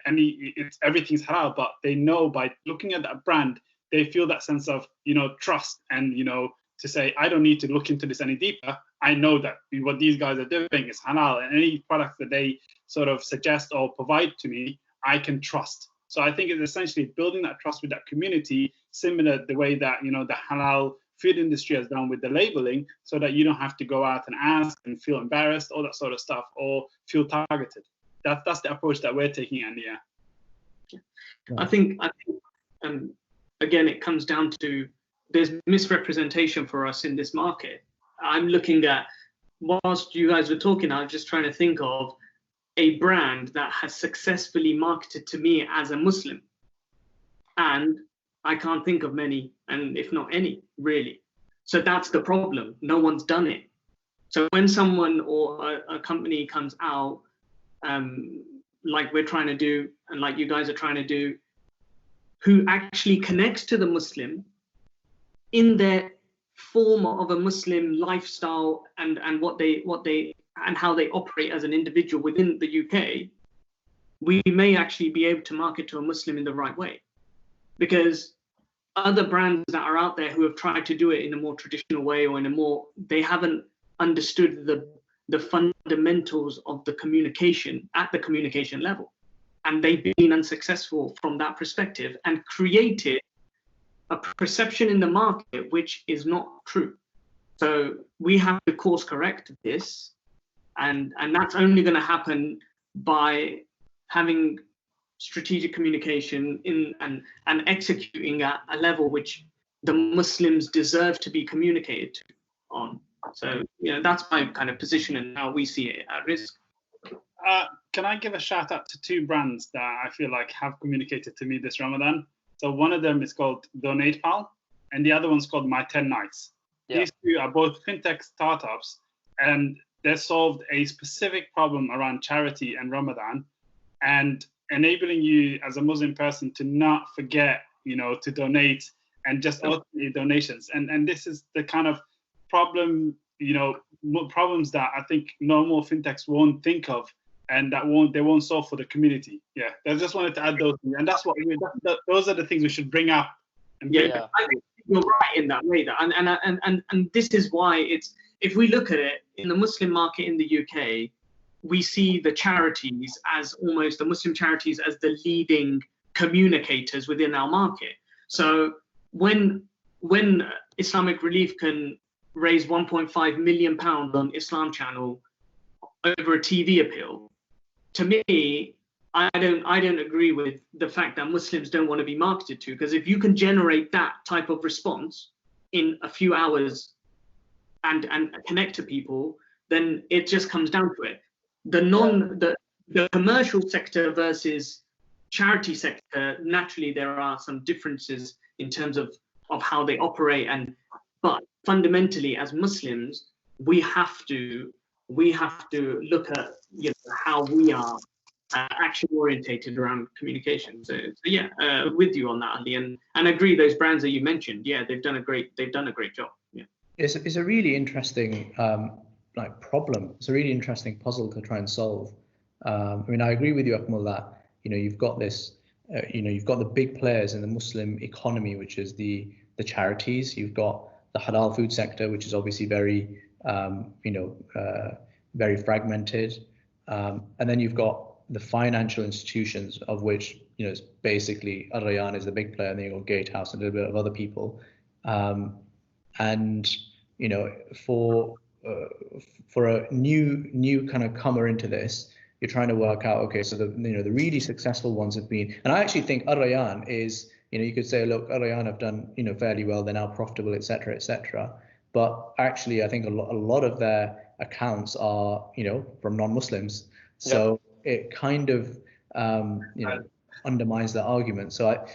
everything's halal, but they know by looking at that brand, they feel that sense of, trust, and, to say, I don't need to look into this any deeper. I know that what these guys are doing is halal, and any product that they sort of suggest or provide to me, I can trust. So I think it's essentially building that trust with that community, similar the way that, the halal food industry has done with the labeling, so that you don't have to go out and ask and feel embarrassed, all that sort of stuff, or feel targeted. That's the approach that we're taking, Andy. Yeah. I think again, it comes down to, there's misrepresentation for us in this market. I'm looking at, whilst you guys were talking, I was just trying to think of a brand that has successfully marketed to me as a Muslim, and I can't think of many, and if not any, really. So that's the problem. No one's done it. So when someone or a company comes out, like we're trying to do, and like you guys are trying to do, who actually connects to the Muslim in their form of a Muslim lifestyle and what they and how they operate as an individual within the UK, we may actually be able to market to a Muslim in the right way. Because other brands that are out there who have tried to do it in a more traditional way, or they haven't understood the fundamentals of the communication at the communication level. And they've been unsuccessful from that perspective and created a perception in the market which is not true. So we have to course correct this. And that's only going to happen by having strategic communication and executing at a level which the Muslims deserve to be communicated to on. So, that's my kind of position and how we see it at risk. Can I give a shout out to two brands that I feel like have communicated to me this Ramadan? So one of them is called DonatePal, and the other one's called My 10 Nights. Yeah. These two are both fintech startups, and they solved a specific problem around charity and Ramadan, and enabling you as a Muslim person to not forget, to donate and just ultimately donations. And this is the kind of problem, problems that I think normal fintechs won't think of, and they won't solve for the community. Yeah, I just wanted to add those, and that's those are the things we should bring up. And yeah, I think you're right in that way. And this is why if we look at it in the Muslim market in the UK, we see the charities as almost the Muslim charities as the leading communicators within our market. So when Islamic Relief can raise 1.5 million pounds on Islam Channel over a TV appeal, to me, I don't agree with the fact that Muslims don't want to be marketed to, because if you can generate that type of response in a few hours and connect to people, then it just comes down to it. The commercial sector versus charity sector, naturally there are some differences in terms of how they operate, but fundamentally as Muslims, we have to look at how we are action orientated around communication. So yeah, with you on that, Ali, and agree, those brands that you mentioned, yeah, they've done a great job. Yeah, it's a really interesting problem. It's a really interesting puzzle to try and solve. I mean, I agree with you, Akmal, that you've got this, you've got the big players in the Muslim economy, which is the charities. You've got the halal food sector, which is obviously very very fragmented, and then you've got the financial institutions, of which it's basically Al Rayyan is the big player, and then you've got Gatehouse and a little bit of other people, and for a new kind of comer into this, you're trying to work out, okay, so the really successful ones have been, and I actually think Al Rayyan is, you could say, look, Al Rayyan have done fairly well, they're now profitable, etc., etc. But actually, I think a lot of their accounts are from non-Muslims, so it kind of undermines the argument. So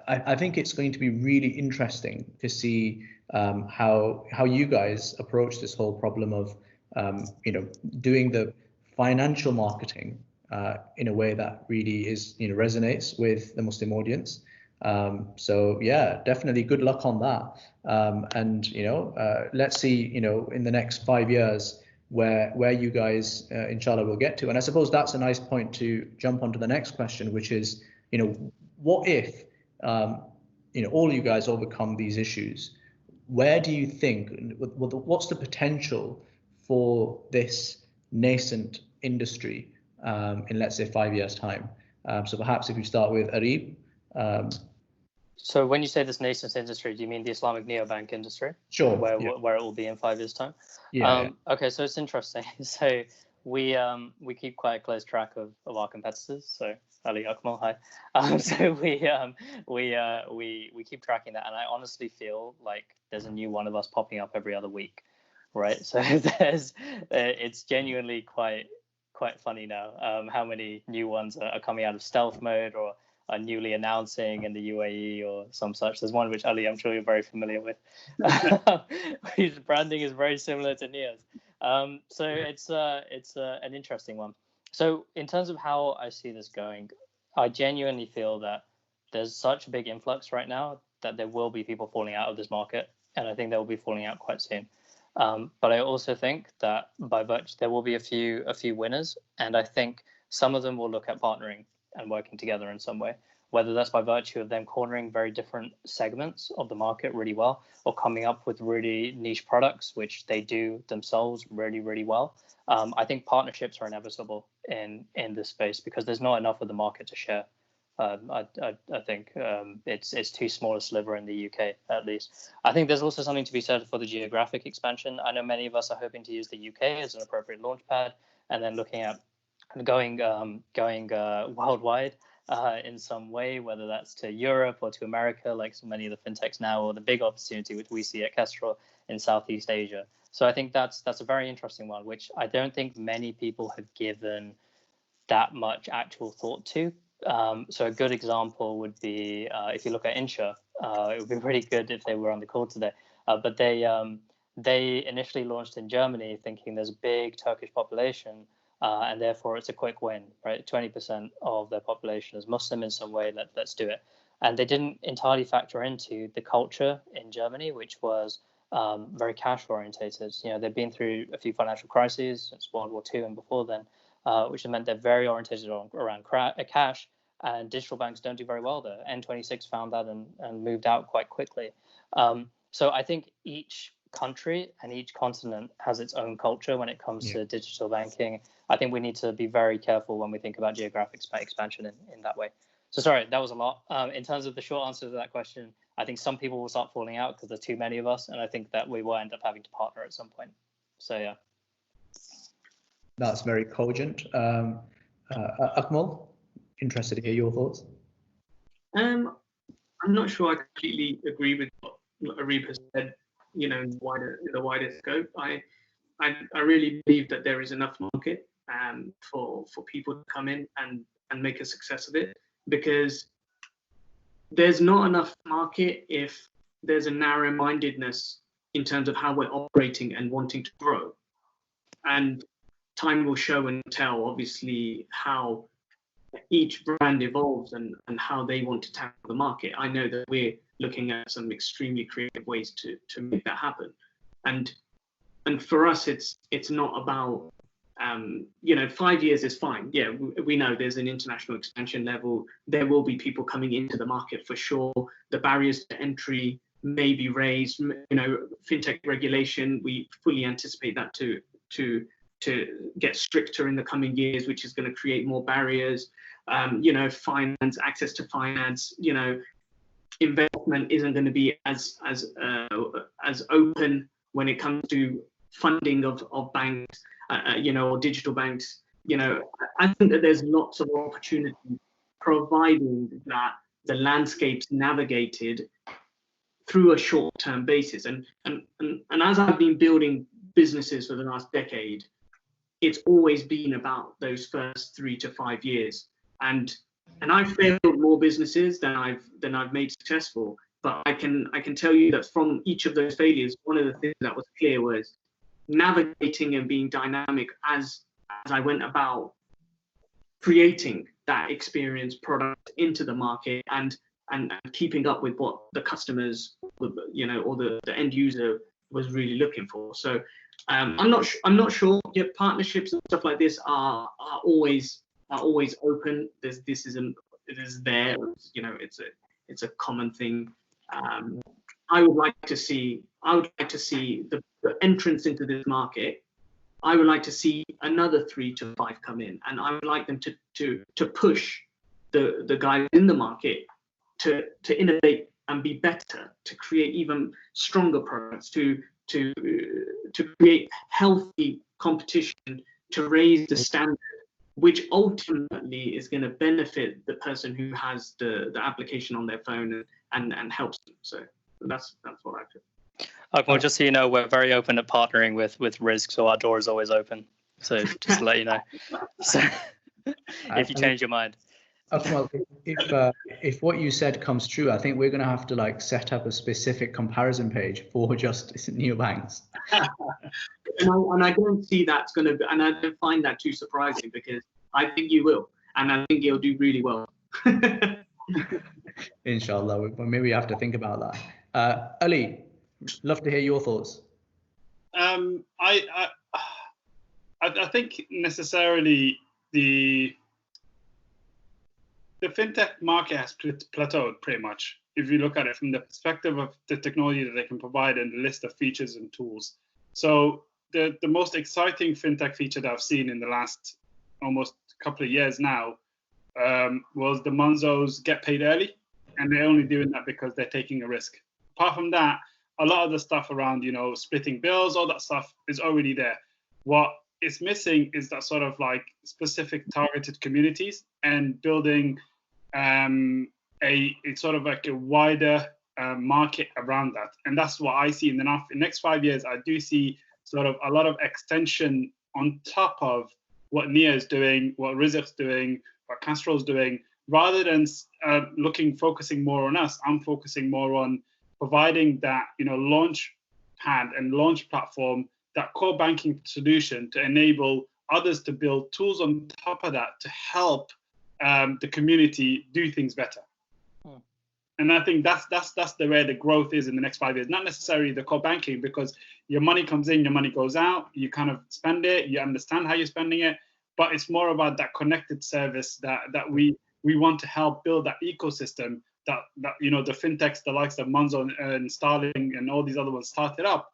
I think it's going to be really interesting to see how you guys approach this whole problem of doing the financial marketing in a way that really is resonates with the Muslim audience. So yeah, definitely good luck on that. And let's see in the next 5 years where you guys inshallah will get to. And I suppose that's a nice point to jump onto the next question, which is what if all you guys overcome these issues? Where do you think, what's the potential for this nascent industry in, let's say, 5 years time? So perhaps if you start with Arib. So when you say this nascent industry, do you mean the Islamic neobank industry? Sure. Where it will be in 5 years' time? Yeah. Okay, so it's interesting. So we keep quite a close track of our competitors. So Ali, Akmal, hi. So we keep tracking that, and I honestly feel like there's a new one of us popping up every other week, right? So it's genuinely quite funny now how many new ones are coming out of stealth mode or are newly announcing in the UAE or some such. There's one which, Ali, I'm sure you're very familiar with. Whose branding is very similar to Nia's. So it's an interesting one. So in terms of how I see this going, I genuinely feel that there's such a big influx right now that there will be people falling out of this market, and I think they will be falling out quite soon. But I also think that by virtue there will be a few winners, and I think some of them will look at partnering and working together in some way, whether that's by virtue of them cornering very different segments of the market really well, or coming up with really niche products which they do themselves really, really well. I think partnerships are inevitable in this space because there's not enough of the market to share. I think it's too small a sliver in the UK, at least. I think there's also something to be said for the geographic expansion. I know many of us are hoping to use the UK as an appropriate launchpad, and then looking at going worldwide in some way, whether that's to Europe or to America, like so many of the fintechs now, or the big opportunity which we see at Kestrel in Southeast Asia. So I think that's a very interesting one, which I don't think many people have given that much actual thought to. So a good example would be if you look at Insha, it would be really good if they were on the call today. But they they initially launched in Germany thinking there's a big Turkish population, and therefore it's a quick win, right? 20% of their population is Muslim in some way, let's do it. And they didn't entirely factor into the culture in Germany, which was very cash orientated. You know, they've been through a few financial crises since World War II and before then, which has meant they're very orientated around cash, and digital banks don't do very well there. N26 found that and moved out quite quickly. So I think each country and each continent has its own culture when it comes to digital banking. I think we need to be very careful when we think about geographic expansion in that way. So sorry, that was a lot. In terms of the short answer to that question, I think some people will start falling out because there's too many of us, and I think that we will end up having to partner at some point. So yeah. That's very cogent. Akmal, interested to hear your thoughts. I'm not sure I completely agree with what Arib has said, you know, in the wider scope. I really believe that there is enough market for people to come in and make a success of it, because there's not enough market if there's a narrow-mindedness in terms of how we're operating and wanting to grow. And time will show and tell, obviously, how each brand evolves and how they want to tackle the market. I know that we're looking at some extremely creative ways to make that happen. And for us, it's not about, you know, 5 years is fine. Yeah, we know there's an international expansion level. There will be people coming into the market for sure. The barriers to entry may be raised. You know, fintech regulation, we fully anticipate that to get stricter in the coming years, which is going to create more barriers. You know, finance, access to finance, you know, investment isn't going to be as open when it comes to funding of banks, you know, or digital banks. You know, I think that there's lots of opportunity, providing that the landscape's navigated through a short-term basis. And as I've been building businesses for the last decade, it's always been about those first 3 to 5 years. And I've failed more businesses than I've made successful. But I can tell you that from each of those failures, one of the things that was clear was navigating and being dynamic as I went about creating that experience product into the market and keeping up with what the customers, you know, or the end user was really looking for. So I'm not sure. Yeah, partnerships and stuff like this are always open. It is there. You know, it's a common thing. I would like to see the entrance into this market. I would like to see another 3 to 5 come in, and I would like them to push the guys in the market to innovate and be better, to create even stronger products, to create healthy competition, to raise the standard, which ultimately is going to benefit the person who has the application on their phone and helps them. So that's what I feel. Well, just so you know, we're very open at partnering with Rizq, so our door is always open. So just to let you know. So if you change your mind. Well, if what you said comes true, I think we're going to have to like set up a specific comparison page for just neobanks. And I don't see that's going to be, and I don't find that too surprising, because I think you will, and I think you'll do really well. Inshallah, maybe we have to think about that. Ali, love to hear your thoughts. I think necessarily the fintech market has plateaued pretty much, if you look at it from the perspective of the technology that they can provide and the list of features and tools. So the most exciting fintech feature that I've seen in the last almost couple of years now was the Monzo's Get Paid Early, and they're only doing that because they're taking a risk. Apart from that, a lot of the stuff around, you know, splitting bills, all that stuff is already there. What is missing is that sort of like specific targeted communities and building a sort of like a wider market around that. And that's what I see in the next 5 years. I do see sort of a lot of extension on top of what Nia is doing, what Rizq's doing, what Castro's doing, rather than focusing more on us. I'm focusing more on providing that, you know, launch hand and launch platform, that core banking solution, to enable others to build tools on top of that to help the community do things better. And I think that's the where the growth is in the next 5 years. Not necessarily the core banking, because your money comes in, your money goes out, you kind of spend it, you understand how you're spending it, but it's more about that connected service that we want to help build that ecosystem that you know, the fintechs, the likes of Monzo and Starling and all these other ones started up,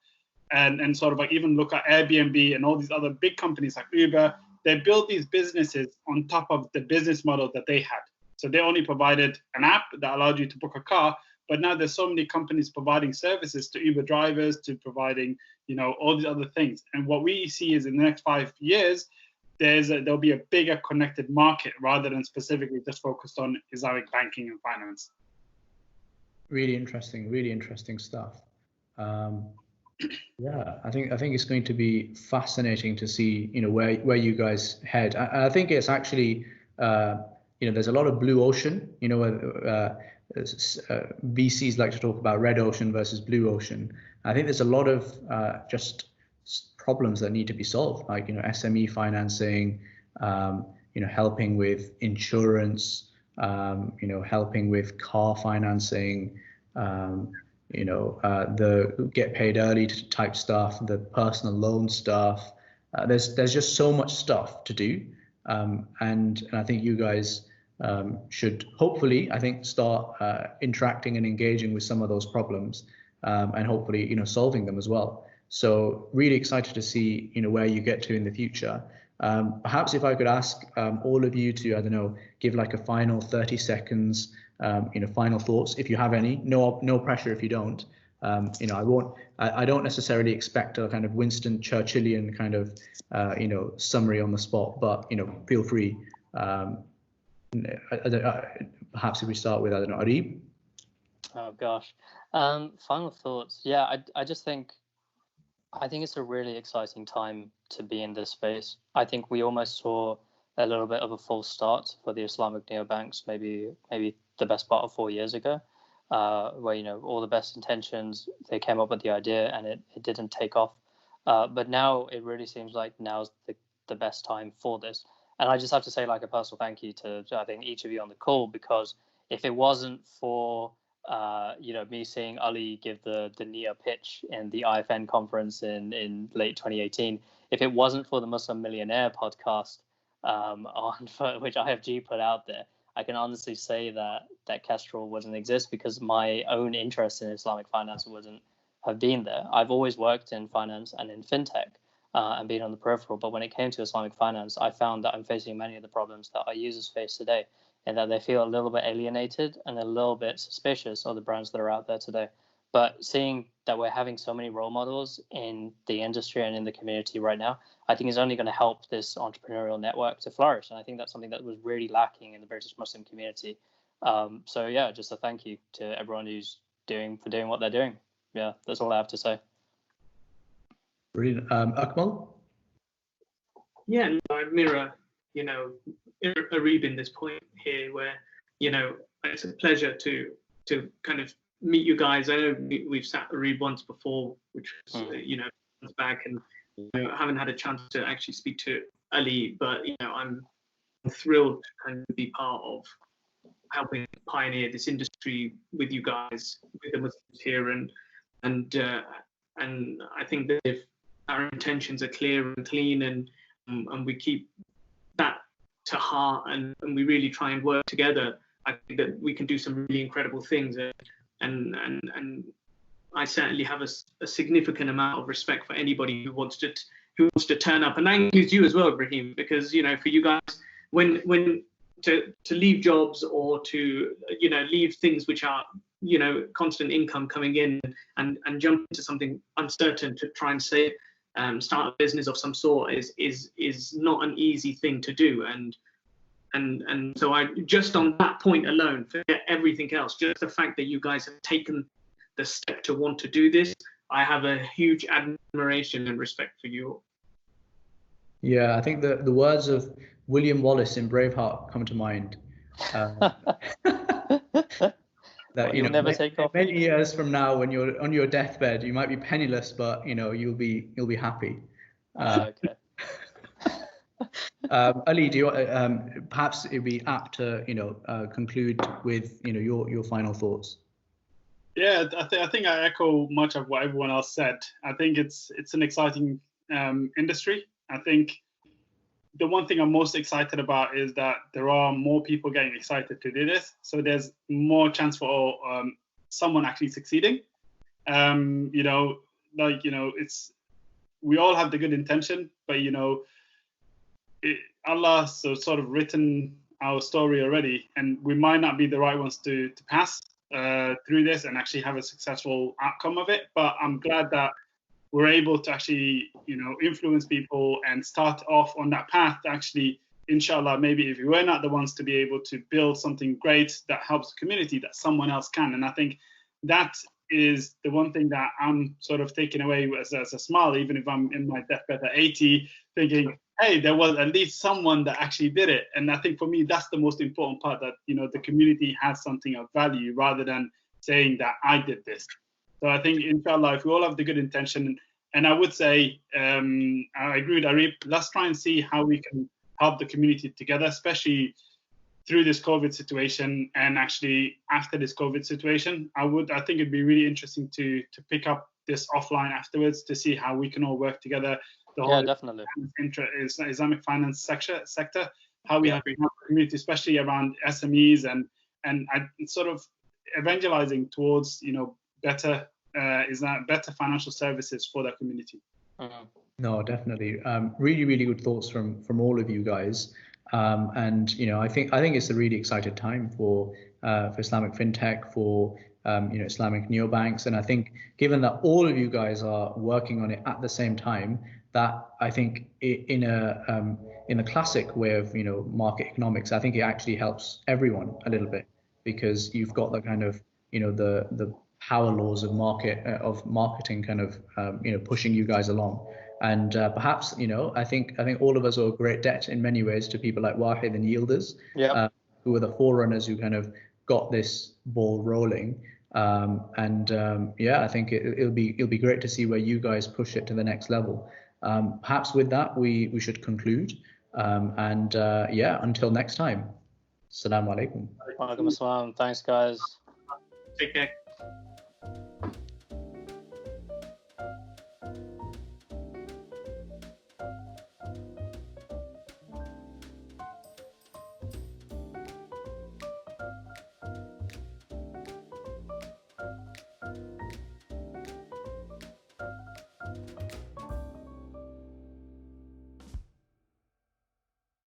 and sort of like even look at Airbnb and all these other big companies like Uber. They built these businesses on top of the business model that they had. So they only provided an app that allowed you to book a car, but now there's so many companies providing services to Uber drivers, to providing, you know, all these other things. And what we see is in the next 5 years, there'll be a bigger connected market rather than specifically just focused on Islamic banking and finance. Really interesting stuff. Yeah, I think it's going to be fascinating to see, you know, where you guys head. I think it's actually, you know, there's a lot of blue ocean, you know, VCs like to talk about red ocean versus blue ocean. I think there's a lot of just problems that need to be solved, like, you know, SME financing, you know, helping with insurance, you know, helping with car financing, you know, the get paid early type stuff, the personal loan stuff. There's just so much stuff to do, and I think you guys should hopefully, I think, start interacting and engaging with some of those problems, and hopefully, you know, solving them as well. So really excited to see, you know, where you get to in the future. Perhaps if I could ask all of you to, I don't know, give like a final 30 seconds, you know, final thoughts, if you have any. No pressure if you don't. You know, I don't necessarily expect a kind of Winston Churchillian kind of, you know, summary on the spot, but, you know, feel free. Perhaps if we start with, I don't know, Arib. Oh gosh. Final thoughts. Yeah, I think it's a really exciting time to be in this space. I think we almost saw a little bit of a false start for the Islamic neobanks, maybe the best part of 4 years ago, where, you know, all the best intentions, they came up with the idea and it didn't take off. But now it really seems like now's the best time for this. And I just have to say, like, a personal thank you to I think each of you on the call, because if it wasn't for you know, me seeing Ali give the NIA pitch in the IFN conference in late 2018, if it wasn't for the Muslim Millionaire podcast which IFG put out there, I can honestly say that Kestrel wouldn't exist, because my own interest in Islamic finance wouldn't have been there. I've always worked in finance and in fintech and been on the peripheral, but when it came to Islamic finance, I found that I'm facing many of the problems that our users face today, and that they feel a little bit alienated and a little bit suspicious of the brands that are out there today. But seeing that we're having so many role models in the industry and in the community right now, I think is only going to help this entrepreneurial network to flourish. And I think that's something that was really lacking in the British Muslim community. So yeah, just a thank you to everyone who's doing what they're doing. Yeah, that's all I have to say. Brilliant. Akmal? Yeah, no, I mirror, you know, Arib in this point here, where, you know, it's a pleasure to kind of meet you guys. I know we've sat Arib once before, which was, you know, back, and, you know, I haven't had a chance to actually speak to Ali, but, you know, I'm thrilled to kind of be part of helping pioneer this industry with you guys, with the Muslims here, and I think that if our intentions are clear and clean, and we keep that to heart, and we really try and work together, I think that we can do some really incredible things. And I certainly have a significant amount of respect for anybody who wants to turn up, and that includes you as well, Ibrahim, because, you know, for you guys, when to leave jobs or to, you know, leave things which are, you know, constant income coming in, and jump into something uncertain to try and say start a business of some sort is not an easy thing to do. And so I, just on that point alone, forget everything else, just the fact that you guys have taken the step to want to do this, I have a huge admiration and respect for you all. Yeah, I think the words of William Wallace in Braveheart come to mind. that you'll never take off. Many years from now, when you're on your deathbed, you might be penniless, but you'll be happy. Okay. Ali, do you perhaps it'd be apt to conclude with your final thoughts? Yeah, I think I echo much of what everyone else said. I think it's an exciting industry. I think the one thing I'm most excited about is that there are more people getting excited to do this. So there's more chance for someone actually succeeding. It's, we all have the good intention, but Allah sort of written our story already, and we might not be the right ones to pass through this and actually have a successful outcome of it. But I'm glad that we're able to actually, influence people and start off on that path to actually, inshallah, maybe if we're not the ones to be able to build something great that helps the community, that someone else can. And I think that is the one thing that I'm sort of taking away as a smile, even if I'm in my deathbed at 80, thinking, hey, there was at least someone that actually did it. And I think for me, that's the most important part, that, the community has something of value rather than saying that I did this. So I think, inshallah, if we all have the good intention, and I would say, I agree with Arif, let's try and see how we can help the community together, especially through this COVID situation and actually after this COVID situation. I think it'd be really interesting to pick up this offline afterwards to see how we can all work together. The whole definitely. Islamic finance sector, how we have to help the community, especially around SMEs and sort of evangelizing towards, better financial services for the community. No, definitely. Really, really good thoughts from all of you guys. And I think it's a really exciting time for Islamic fintech, for Islamic neobanks, and I think given that all of you guys are working on it at the same time, that I think in a classic way of market economics, I think it actually helps everyone a little bit, because you've got the kind of the power laws of marketing kind of pushing you guys along. And perhaps I think all of us are a great debt in many ways to people like Wahid and Yildiz, who were the forerunners who kind of got this ball rolling. I think it'll be great to see where you guys push it to the next level. Perhaps with that we should conclude. Until next time. Assalamu alaikum. Wa alaikum assalam. Thanks, guys. Take care.